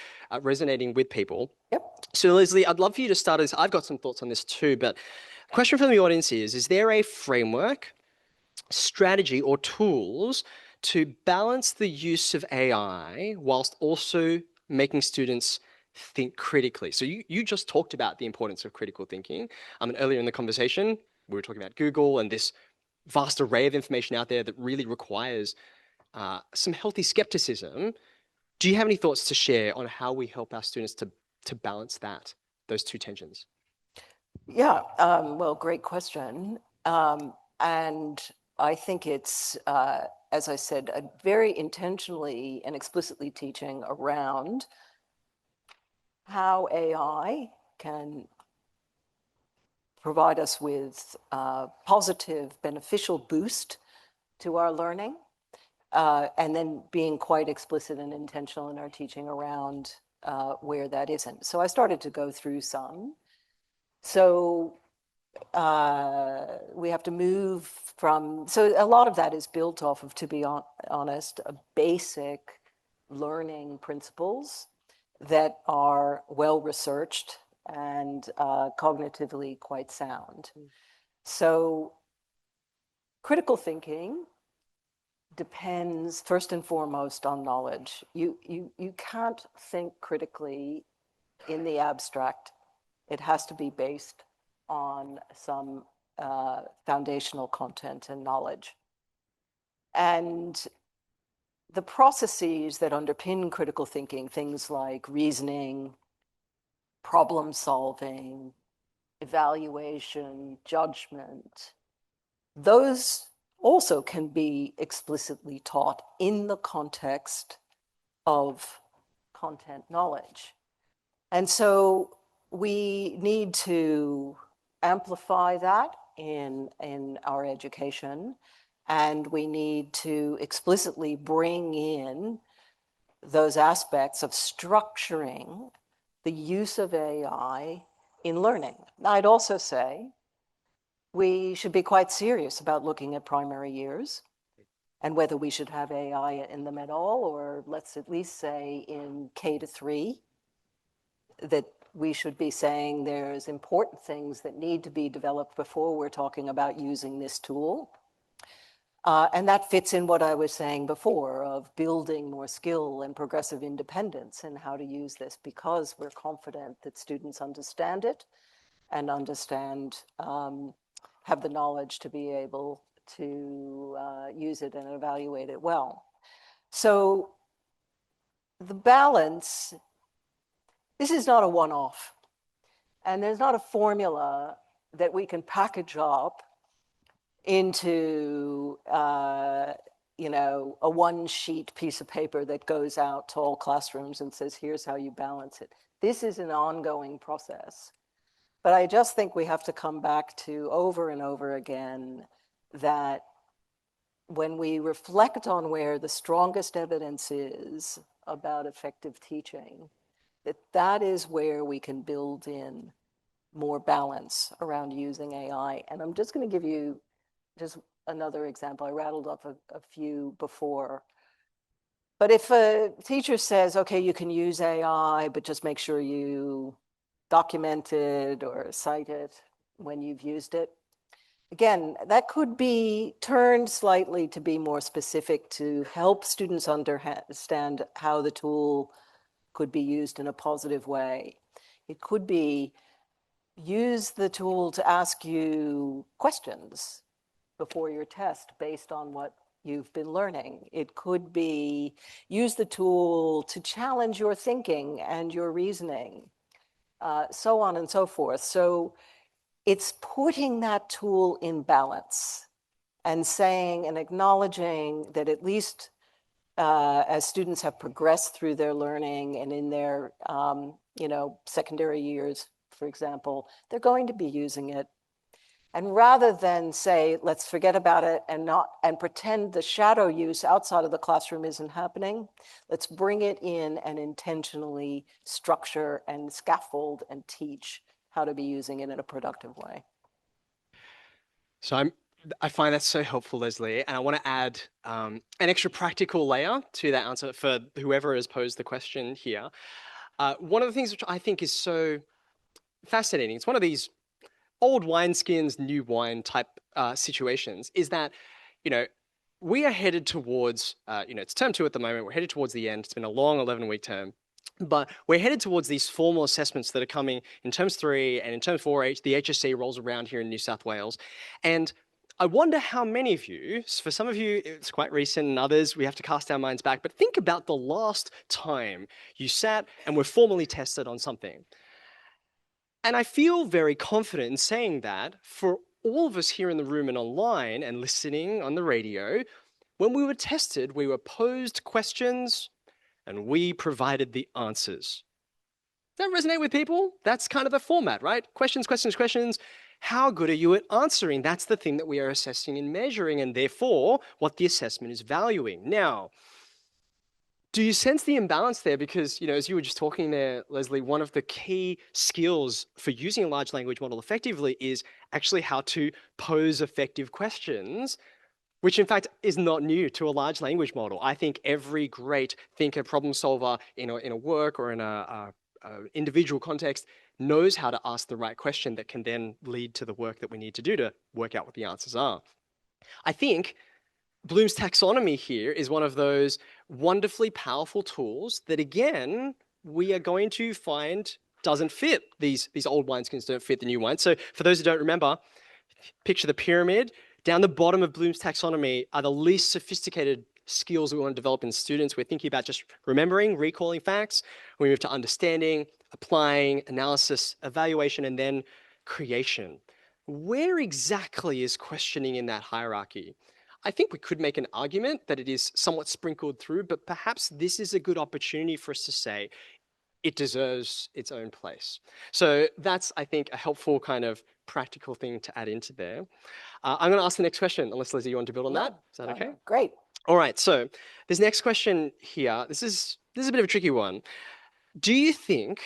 resonating with people. Yep. So Leslie, I'd love for you to start us. I've got some thoughts on this too, but the question from the audience is there a framework, strategy, or tools to balance the use of AI whilst also making students think critically? So you just talked about the importance of critical thinking. And earlier in the conversation, we were talking about Google and this vast array of information out there that really requires some healthy skepticism. Do you have any thoughts to share on how we help our students to balance those two tensions? Yeah, well, great question. And I think it's, as I said, very intentionally and explicitly teaching around how AI can provide us with positive, beneficial boost to our learning, and then being quite explicit and intentional in our teaching around where that isn't. So I started to go through some. So we have to move from, so a lot of that is built off of, to be honest, a basic learning principles that are well researched and cognitively quite sound. So critical thinking depends first and foremost on knowledge. You can't think critically in the abstract. It has to be based on some foundational content and knowledge. And the processes that underpin critical thinking, things like reasoning, problem solving, evaluation, judgment, those also can be explicitly taught in the context of content knowledge. And so we need to amplify that in our education, and we need to explicitly bring in those aspects of structuring the use of AI in learning. I'd also say we should be quite serious about looking at primary years and whether we should have AI in them at all, or let's at least say in K-3, that we should be saying there's important things that need to be developed before we're talking about using this tool. And that fits in what I was saying before of building more skill and progressive independence in how to use this, because we're confident that students understand it and understand, have the knowledge to be able to use it and evaluate it well. So the balance, this is not a one-off. And there's not a formula that we can package up into you know, a one-sheet piece of paper that goes out to all classrooms and says, here's how you balance it. This is an ongoing process. But I just think we have to come back to over and over again that when we reflect on where the strongest evidence is about effective teaching, that is where we can build in more balance around using AI. And I'm just going to give you just another example. I rattled off a few before. But if a teacher says, okay, you can use AI, but just make sure you document it or cite it when you've used it. Again, that could be turned slightly to be more specific to help students understand how the tool could be used in a positive way. It could be use the tool to ask you questions before your test based on what you've been learning. It could be use the tool to challenge your thinking and your reasoning, so on and so forth. So it's putting that tool in balance and saying and acknowledging that at least as students have progressed through their learning and in their you know, secondary years, for example, they're going to be using it. And rather than say, let's forget about it and pretend the shadow use outside of the classroom isn't happening, let's bring it in and intentionally structure and scaffold and teach how to be using it in a productive way. So I find that so helpful, Leslie, and I want to add an extra practical layer to that answer for whoever has posed the question here. One of the things which I think is so fascinating, it's one of these old wineskins, new wine type situations, is that, you know, we are headed towards, you know, it's term 2 at the moment, we're headed towards the end, it's been a long 11-week term, but we're headed towards these formal assessments that are coming in terms 3 and in term 4, the HSC rolls around here in New South Wales. And I wonder how many of you, for some of you, it's quite recent, and others, we have to cast our minds back, but think about the last time you sat and were formally tested on something. And I feel very confident in saying that for all of us here in the room and online and listening on the radio, when we were tested, we were posed questions and we provided the answers. Does that resonate with people? That's kind of the format, right? Questions, questions, questions. How good are you at answering? That's the thing that we are assessing and measuring, and therefore what the assessment is valuing. Now, do you sense the imbalance there? Because, you know, as you were just talking there, Leslie, one of the key skills for using a large language model effectively is actually how to pose effective questions, which in fact is not new to a large language model. I think every great thinker, problem solver in a work or in a individual context knows how to ask the right question that can then lead to the work that we need to do to work out what the answers are. I think Bloom's taxonomy here is one of those wonderfully powerful tools that, again, we are going to find doesn't fit. These old wineskins don't fit the new wine. So for those who don't remember, picture the pyramid. Down the bottom of Bloom's taxonomy are the least sophisticated skills we want to develop in students. We're thinking about just remembering, recalling facts. We move to understanding, applying, analysis, evaluation, and then creation. Where exactly is questioning in that hierarchy? I think we could make an argument that it is somewhat sprinkled through, but perhaps this is a good opportunity for us to say it deserves its own place. So that's, I think, a helpful kind of practical thing to add into there. I'm going to ask the next question, unless Leslie, you want to build on that? Is that okay? Great. All right. So this next question here, this is a bit of a tricky one. Do you think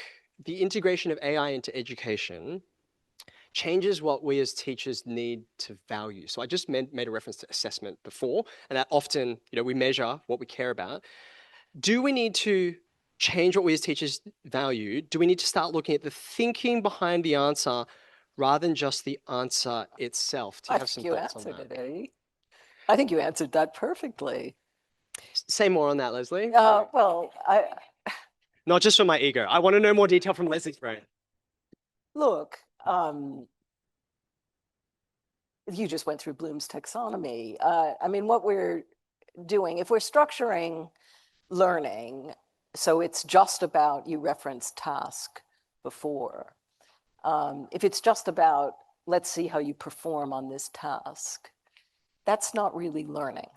the integration of AI into education changes what we as teachers need to value? So I just made a reference to assessment before, and that often, we measure what we care about. Do we need to change what we as teachers value? Do we need to start looking at the thinking behind the answer rather than just the answer itself? Do you have some thoughts on that? I think you answered it, Eddie. I think you answered that perfectly. Say more on that, Leslie. Well, Not just for my ego. I want to know more detail from Leslie's brain. Look, you just went through Bloom's taxonomy. I mean, what we're doing, if we're structuring learning, so it's just about, you referenced task before. If it's just about, let's see how you perform on this task, that's not really learning.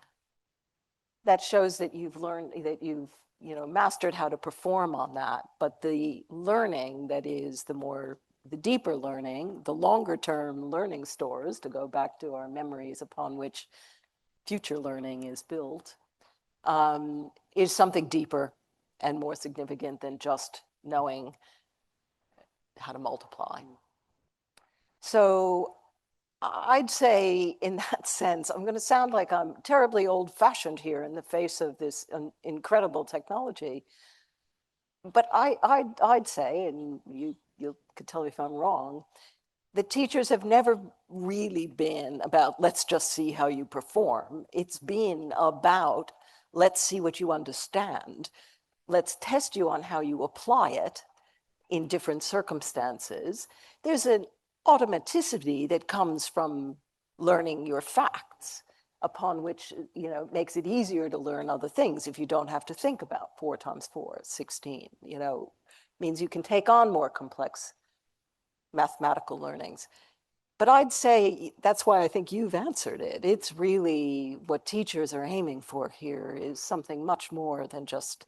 That shows that you've learned, that you've mastered how to perform on that. But the learning that is the deeper learning, the longer term learning stores, to go back to our memories upon which future learning is built, is something deeper and more significant than just knowing how to multiply. So I'd say in that sense, I'm going to sound like I'm terribly old-fashioned here in the face of this incredible technology, but I'd say, and you could tell me if I'm wrong, the teachers have never really been about, let's just see how you perform. It's been about, let's see what you understand. Let's test you on how you apply it in different circumstances. There's an automaticity that comes from learning your facts, upon which, makes it easier to learn other things if you don't have to think about 4 times 4 is 16, means you can take on more complex mathematical learnings. But I'd say that's why I think you've answered it. It's really what teachers are aiming for here is something much more than just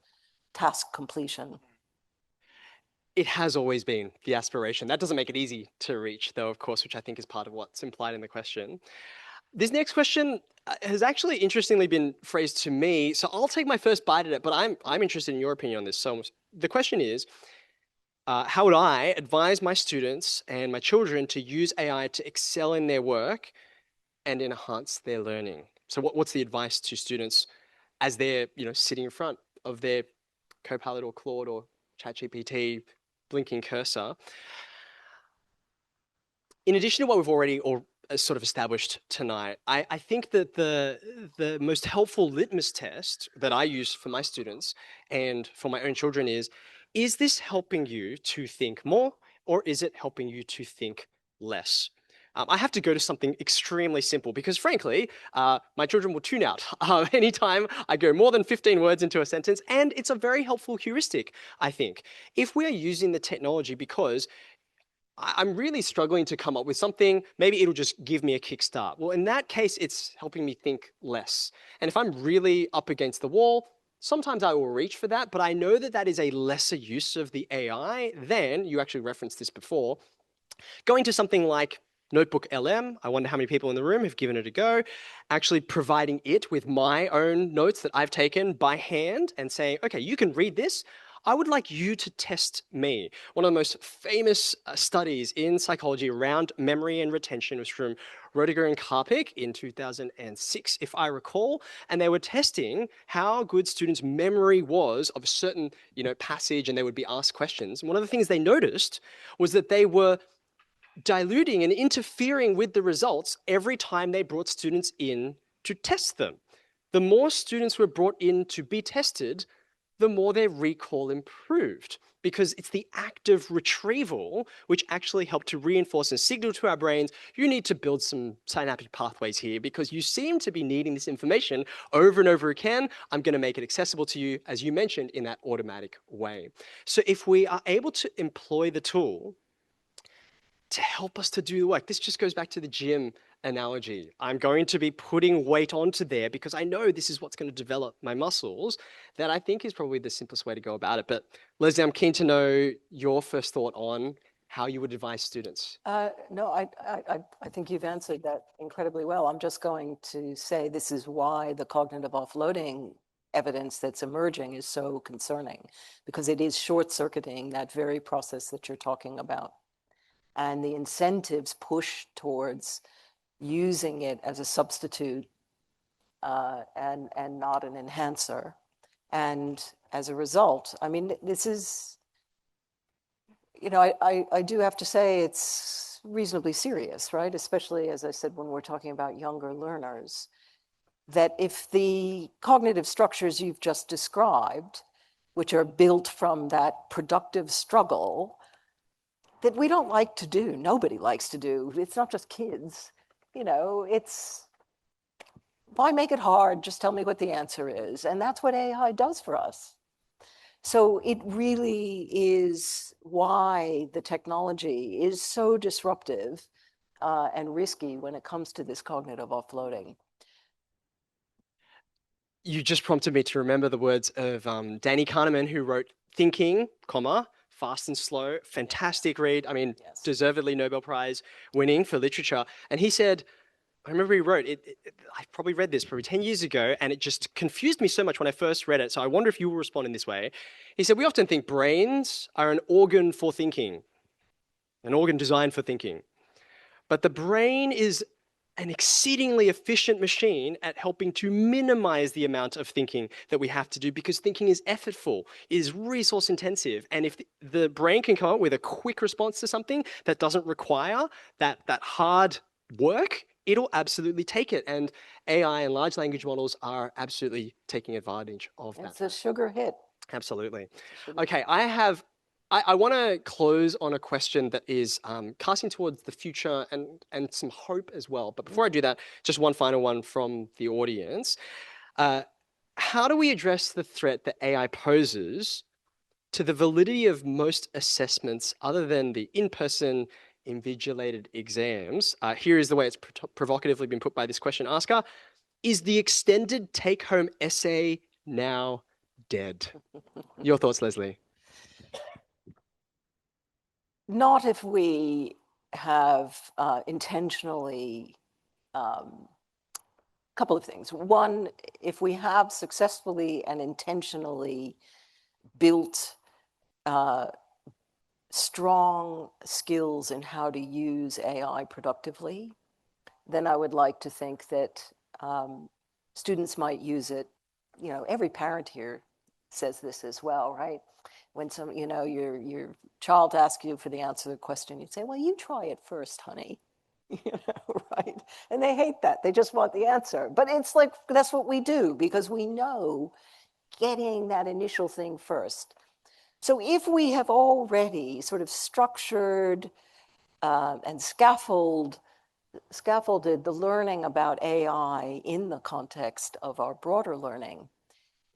task completion. It has always been the aspiration. That doesn't make it easy to reach, though, of course, which I think is part of what's implied in the question. This next question has actually interestingly been phrased to me, so I'll take my first bite at it, but I'm interested in your opinion on this. So the question is, how would I advise my students and my children to use AI to excel in their work and enhance their learning? So what's the advice to students as they're sitting in front of their Copilot or Claude or ChatGPT blinking cursor? In addition to what we've already sort of established tonight, I think that the most helpful litmus test that I use for my students and for my own children is this helping you to think more, or is it helping you to think less? I have to go to something extremely simple because, frankly, my children will tune out anytime I go more than 15 words into a sentence, and it's a very helpful heuristic, I think. If we are using the technology because I'm really struggling to come up with something, maybe it'll just give me a kickstart. Well, in that case, it's helping me think less. And if I'm really up against the wall, sometimes I will reach for that, but I know that that is a lesser use of the AI than, you actually referenced this before, going to something like Notebook LM. I wonder how many people in the room have given it a go, actually providing it with my own notes that I've taken by hand and saying, okay, you can read this. I would like you to test me. One of the most famous studies in psychology around memory and retention was from Rodiger and Karpik in 2006, if I recall, and they were testing how good students' memory was of a certain, passage, and they would be asked questions. And one of the things they noticed was that they were diluting and interfering with the results every time they brought students in to test them. The more students were brought in to be tested, the more their recall improved, because it's the act of retrieval which actually helped to reinforce and signal to our brains, you need to build some synaptic pathways here because you seem to be needing this information over and over again. I'm going to make it accessible to you, as you mentioned, in that automatic way. So if we are able to employ the tool to help us to do the work, this just goes back to the gym analogy. I'm going to be putting weight onto there because I know this is what's going to develop my muscles. That I think is probably the simplest way to go about it. But Leslie, I'm keen to know your first thought on how you would advise students. No, I think you've answered that incredibly well. I'm just going to say this is why the cognitive offloading evidence that's emerging is so concerning, because it is short-circuiting that very process that you're talking about. And the incentives push towards using it as a substitute and not an enhancer. And as a result, I mean, this is, you know, I do have to say it's reasonably serious, right? Especially, as I said, when we're talking about younger learners, that if the cognitive structures you've just described, which are built from that productive struggle, that we don't like to do, nobody likes to do, it's not just kids, you know, it's, why make it hard? Just tell me what the answer is. And that's what AI does for us. So it really is why the technology is so disruptive and risky when it comes to this cognitive offloading. You just prompted me to remember the words of Danny Kahneman, who wrote Thinking, comma, Fast and Slow. Fantastic read. I mean, Yes. deservedly Nobel Prize winning for literature. And he said, I remember he wrote I probably read this probably 10 years ago, and it just confused me so much when I first read it. So I wonder if you will respond in this way. He said, we often think brains are an organ for thinking, an organ designed for thinking. But the brain is an exceedingly efficient machine at helping to minimize the amount of thinking that we have to do, because thinking is effortful, is resource intensive. And if the brain can come up with a quick response to something that doesn't require that hard work, it'll absolutely take it. And AI and large language models are absolutely taking advantage of that. It's a sugar hit. Absolutely. Okay, I want to close on a question that is casting towards the future and some hope as well. But before I do that, just one final one from the audience. How do we address the threat that AI poses to the validity of most assessments other than the in-person invigilated exams? Here is the way it's provocatively been put by this question asker. Is the extended take-home essay now dead? Your thoughts, Leslie? Not if we have intentionally, couple of things. One, if we have successfully and intentionally built strong skills in how to use AI productively, then I would like to think that students might use it. You know, every parent here says this as well, right? When your child asks you for the answer to the question, you'd say, well, you try it first, honey. Right? And they hate that. They just want the answer. But it's like, that's what we do because we know getting that initial thing first. So if we have already sort of structured and scaffolded the learning about AI in the context of our broader learning,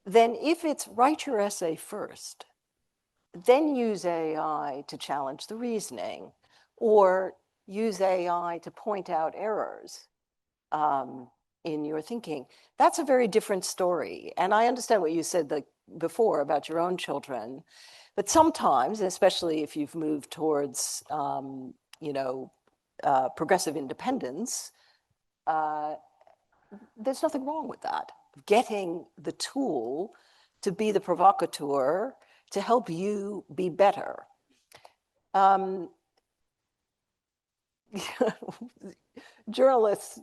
then if it's write your essay first, then use AI to challenge the reasoning, or use AI to point out errors in your thinking. That's a very different story. And I understand what you said before about your own children, but sometimes, especially if you've moved towards, progressive independence, there's nothing wrong with that. Getting the tool to be the provocateur to help you be better. Journalists,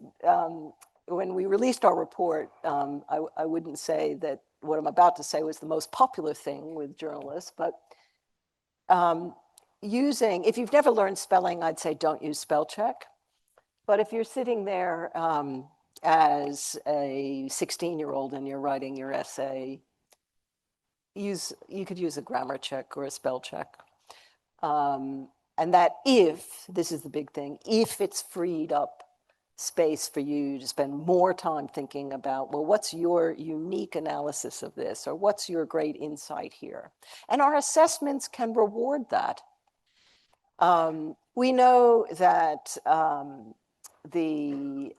when we released our report, I wouldn't say that what I'm about to say was the most popular thing with journalists, but if you've never learned spelling, I'd say don't use spell check. But if you're sitting there as a 16-year-old and you're writing your essay, you could use a grammar check or a spell check. And that if, this is the big thing, if it's freed up space for you to spend more time thinking about, well, what's your unique analysis of this, or what's your great insight here? And our assessments can reward that. We know that the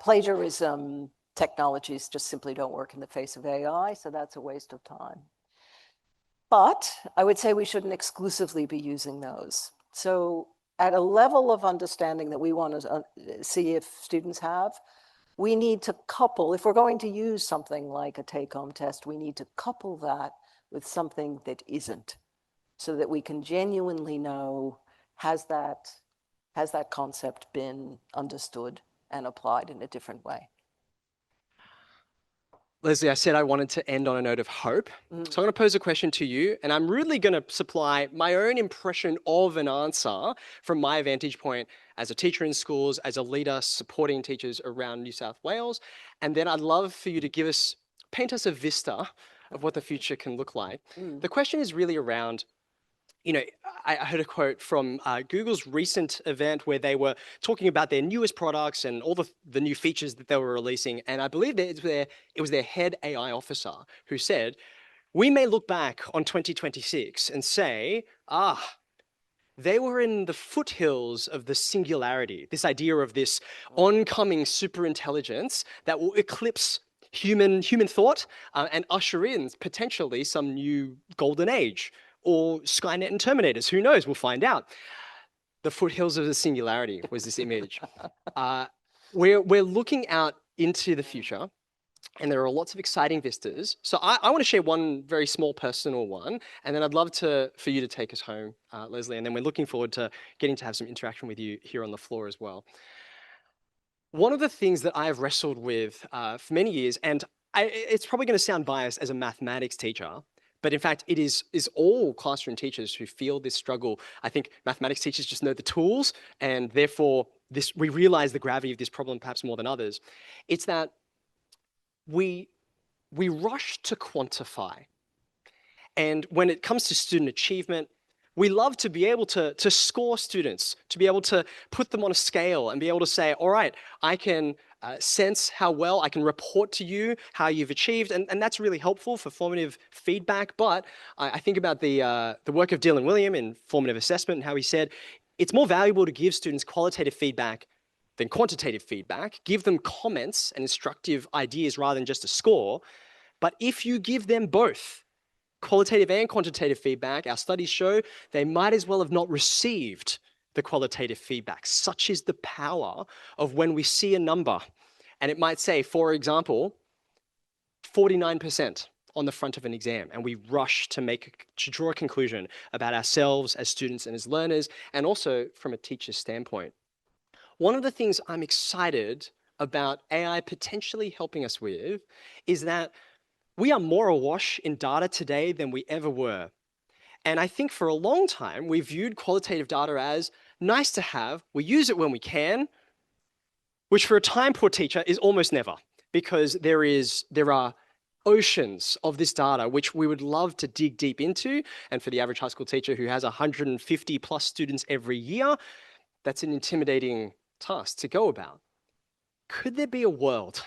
plagiarism technologies just simply don't work in the face of AI, so that's a waste of time. But I would say we shouldn't exclusively be using those. So at a level of understanding that we want to see if students have, we need to couple, if we're going to use something like a take-home test, we need to couple that with something that isn't, so that we can genuinely know, has that concept been understood and applied in a different way? Leslie, I said I wanted to end on a note of hope. So I'm going to pose a question to you, and I'm really going to supply my own impression of an answer from my vantage point as a teacher in schools, as a leader supporting teachers around New South Wales. And then I'd love for you to paint us a vista of what the future can look like. The question is really around, I heard a quote from Google's recent event where they were talking about their newest products and all the new features that they were releasing. And I believe that it was their head AI officer who said, we may look back on 2026 and say, they were in the foothills of the singularity, this idea of this oncoming superintelligence that will eclipse human thought and usher in potentially some new golden age, or Skynet and Terminators. Who knows? We'll find out. The foothills of the singularity was this image. We're looking out into the future, and there are lots of exciting vistas. So I want to share one very small personal one, and then I'd love for you to take us home, Leslie, and then we're looking forward to getting to have some interaction with you here on the floor as well. One of the things that I've wrestled with for many years, and it's probably going to sound biased as a mathematics teacher, but in fact, it is all classroom teachers who feel this struggle. I think mathematics teachers just know the tools, and therefore we realize the gravity of this problem perhaps more than others. It's that we rush to quantify. And when it comes to student achievement, we love to be able to score students, to be able to put them on a scale and be able to say, all right, I can sense how well, I can report to you how you've achieved. And that's really helpful for formative feedback. But I think about the work of Dylan William in formative assessment and how he said, it's more valuable to give students qualitative feedback than quantitative feedback. Give them comments and instructive ideas rather than just a score. But if you give them both, qualitative and quantitative feedback, our studies show they might as well have not received the qualitative feedback. Such is the power of when we see a number, and it might say, for example, 49% on the front of an exam, and we rush to draw a conclusion about ourselves as students and as learners, and also from a teacher's standpoint. One of the things I'm excited about AI potentially helping us with is that we are more awash in data today than we ever were. And I think for a long time, we viewed qualitative data as nice to have. We use it when we can, which for a time-poor teacher is almost never, because there are oceans of this data which we would love to dig deep into. And for the average high school teacher who has 150 plus students every year, that's an intimidating task to go about. Could there be a world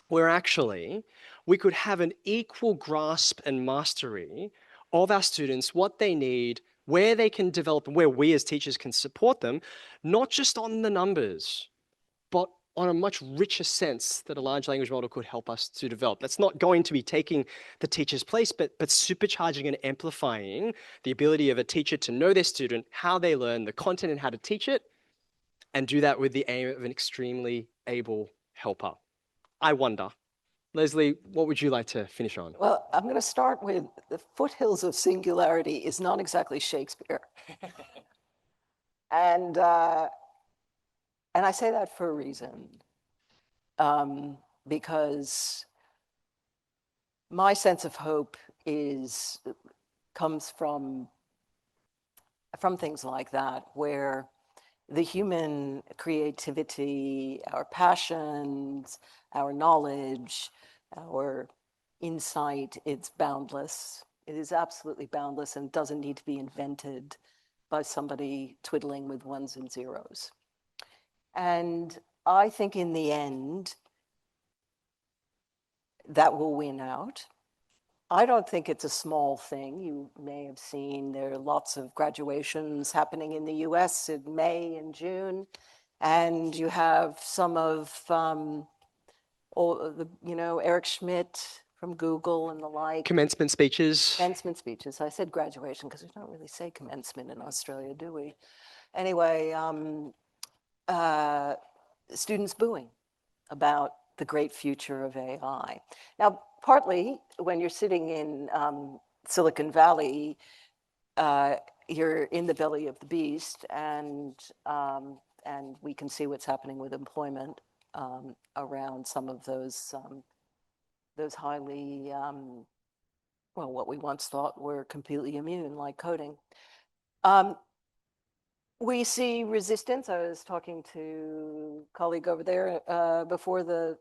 where actually we could have an equal grasp and mastery of our students, what they need, where they can develop, and where we as teachers can support them, not just on the numbers, but on a much richer sense that a large language model could help us to develop. That's not going to be taking the teacher's place, but supercharging and amplifying the ability of a teacher to know their student, how they learn, the content and how to teach it, and do that with the aim of an extremely able helper. I wonder, Leslie, what would you like to finish on? Well, I'm going to start with the foothills of singularity is not exactly Shakespeare. And I say that for a reason, because my sense of hope comes from things like that, where the human creativity, our passions, our knowledge, our insight, it's boundless. It is absolutely boundless and doesn't need to be invented by somebody twiddling with ones and zeros. And I think in the end, that will win out. I don't think it's a small thing. You may have seen there are lots of graduations happening in the US in May and June. And you have some of all the, Eric Schmidt from Google and the like. Commencement speeches. Commencement speeches. I said graduation because we don't really say commencement in Australia, do we? Anyway, students booing about the great future of AI. Now, partly when you're sitting in Silicon Valley, you're in the belly of the beast, and we can see what's happening with employment around some of those highly, well, what we once thought were completely immune, like coding. We see resistance. I was talking to a colleague over there before the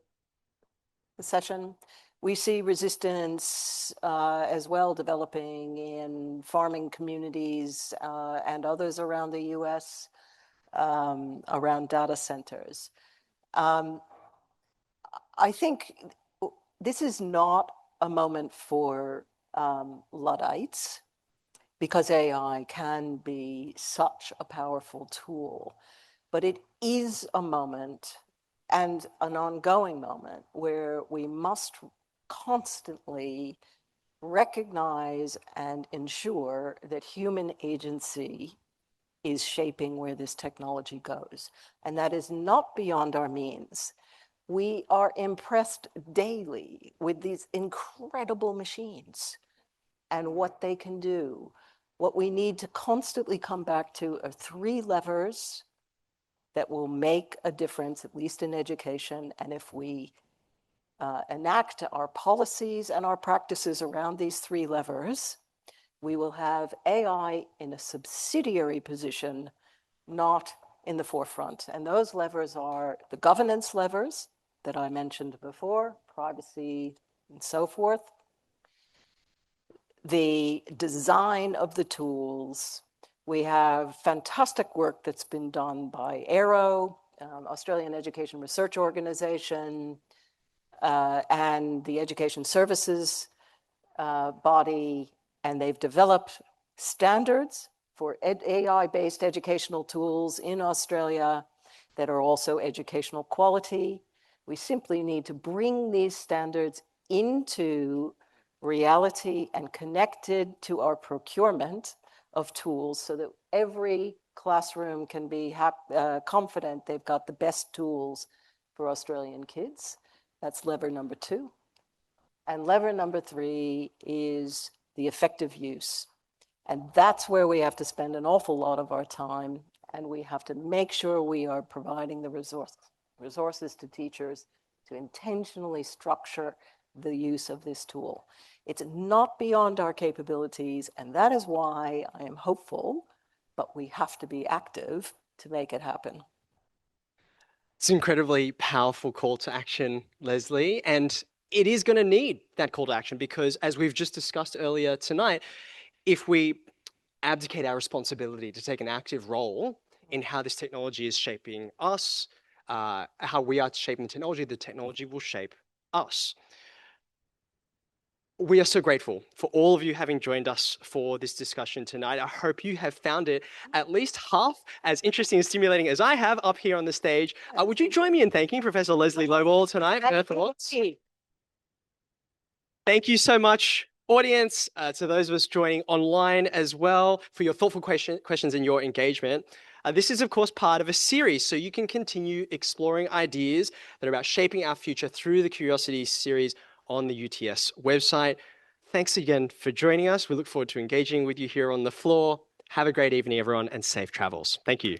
session. We see resistance as well developing in farming communities and others around the US around data centers. I think this is not a moment for Luddites, because AI can be such a powerful tool, but it is a moment and an ongoing moment where we must constantly recognize and ensure that human agency is shaping where this technology goes. And that is not beyond our means. We are impressed daily with these incredible machines and what they can do. What we need to constantly come back to are 3 levers that will make a difference, at least in education. And if we enact our policies and our practices around these 3 levers, we will have AI in a subsidiary position, not in the forefront. And those levers are the governance levers that I mentioned before, privacy and so forth, the design of the tools. We have fantastic work that's been done by AERO, Australian Education Research Organization, and the Education Services body, and they've developed standards for AI-based educational tools in Australia that are also educational quality. We simply need to bring these standards into reality and connected to our procurement of tools so that every classroom can be confident they've got the best tools for Australian kids. That's lever number 2. And lever number 3 is the effective use. And that's where we have to spend an awful lot of our time, and we have to make sure we are providing the resources to teachers to intentionally structure the use of this tool. It's not beyond our capabilities, and that is why I am hopeful, but we have to be active to make it happen. It's an incredibly powerful call to action, Leslie, and it is going to need that call to action because, as we've just discussed earlier tonight, if we abdicate our responsibility to take an active role in how this technology is shaping us, how we are shaping the technology will shape us. We are so grateful for all of you having joined us for this discussion tonight. I hope you have found it at least half as interesting and stimulating as I have up here on the stage. Would you join me in thanking Professor Leslie Loble tonight for her thoughts? Thank you so much, audience, to those of us joining online as well, for your thoughtful questions and your engagement. This is, of course, part of a series, so you can continue exploring ideas that are about shaping our future through the Curiosities series on the UTS website. Thanks again for joining us. We look forward to engaging with you here on the floor. Have a great evening, everyone, and safe travels. Thank you.